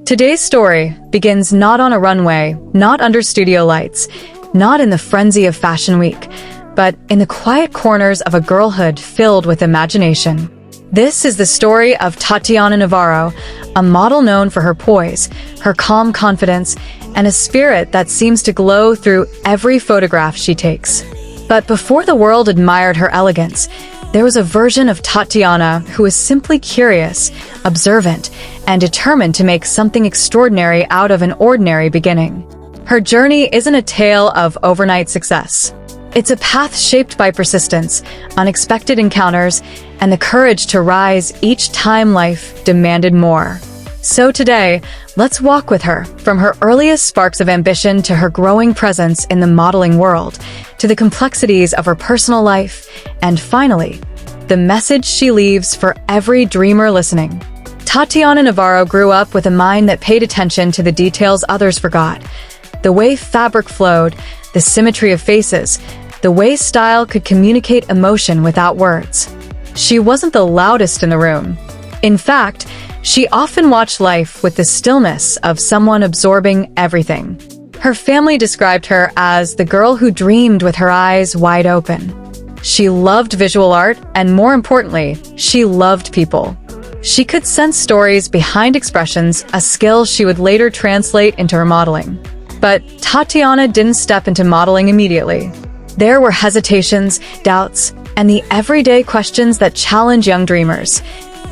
Today's story begins not on a runway, not under studio lights, not in the frenzy of Fashion Week, but in the quiet corners of a girlhood filled with imagination. This is the story of Tatiana Navarro, a model known for her poise, her calm confidence, and a spirit that seems to glow through every photograph she takes. But before the world admired her elegance, there was a version of Tatiana who was simply curious, observant, and determined to make something extraordinary out of an ordinary beginning. Her journey isn't a tale of overnight success. It's a path shaped by persistence, unexpected encounters, and the courage to rise each time life demanded more. So today, let's walk with her, from her earliest sparks of ambition to her growing presence in the modeling world, to the complexities of her personal life, and finally, the message she leaves for every dreamer listening. Tatiana Navarro grew up with a mind that paid attention to the details others forgot. The way fabric flowed, the symmetry of faces, the way style could communicate emotion without words. She wasn't the loudest in the room. In fact, she often watched life with the stillness of someone absorbing everything. Her family described her as the girl who dreamed with her eyes wide open. She loved visual art, and more importantly, she loved people. She could sense stories behind expressions, a skill she would later translate into her modeling. But Tatiana didn't step into modeling immediately. There were hesitations, doubts, and the everyday questions that challenge young dreamers.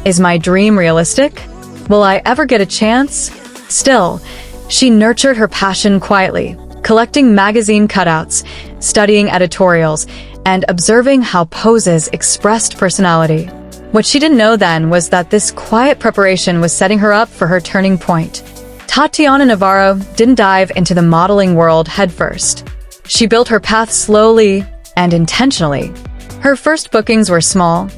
Is my dream realistic? Will I ever get a chance? Still, she nurtured her passion quietly, collecting magazine cutouts, studying editorials, and observing how poses expressed personality. What she didn't know then was that this quiet preparation was setting her up for her turning point. Tatiana Navarro didn't dive into the modeling world headfirst. She built her path slowly and intentionally. Her first bookings were small: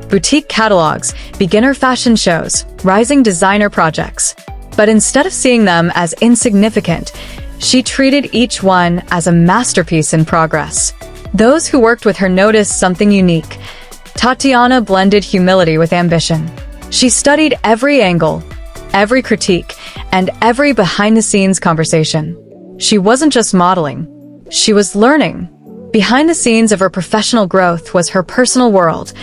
boutique catalogs, beginner fashion shows, rising designer projects. But instead of seeing them as insignificant, she treated each one as a masterpiece in progress. Those who worked with her noticed something unique. Tatiana blended humility with ambition. She studied every angle, every critique, and every behind-the-scenes conversation. She wasn't just modeling, she was learning. Behind the scenes of her professional growth was her personal world,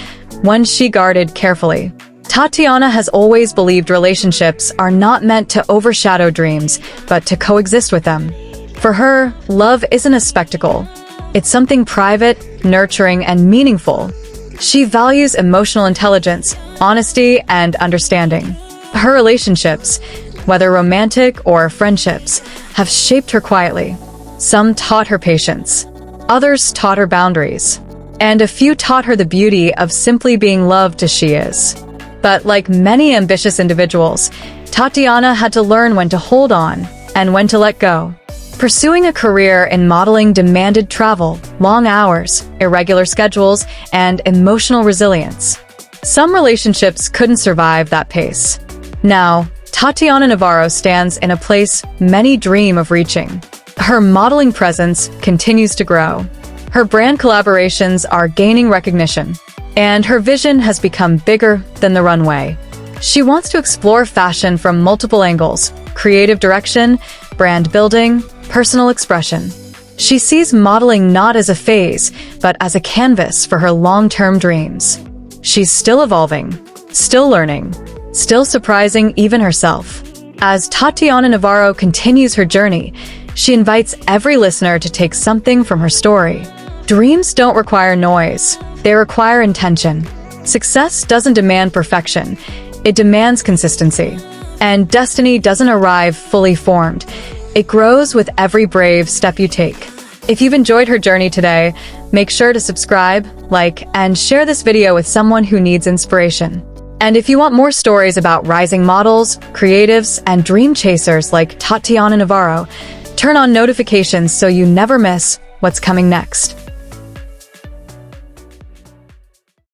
one she guarded carefully. Tatiana has always believed relationships are not meant to overshadow dreams, but to coexist with them. For her, love isn't a spectacle. It's something private, nurturing, and meaningful. She values emotional intelligence, honesty, and understanding. Her relationships, whether romantic or friendships, have shaped her quietly. Some taught her patience, others taught her boundaries, and a few taught her the beauty of simply being loved as she is. But like many ambitious individuals, Tatiana had to learn when to hold on and when to let go. Pursuing a career in modeling demanded travel, long hours, irregular schedules, and emotional resilience. Some relationships couldn't survive that pace. Now, Tatiana Navarro stands in a place many dream of reaching. Her modeling presence continues to grow. Her brand collaborations are gaining recognition, and her vision has become bigger than the runway. She wants to explore fashion from multiple angles: creative direction, brand building, personal expression. She sees modeling not as a phase, but as a canvas for her long-term dreams. She's still evolving, still learning, still surprising even herself. As Tatiana Navarro continues her journey, she invites every listener to take something from her story. Dreams don't require noise, they require intention. Success doesn't demand perfection, it demands consistency. And destiny doesn't arrive fully formed, it grows with every brave step you take. If you've enjoyed her journey today, make sure to subscribe, like, and share this video with someone who needs inspiration. And if you want more stories about rising models, creatives, and dream chasers like Tatiana Navarro, turn on notifications so you never miss what's coming next.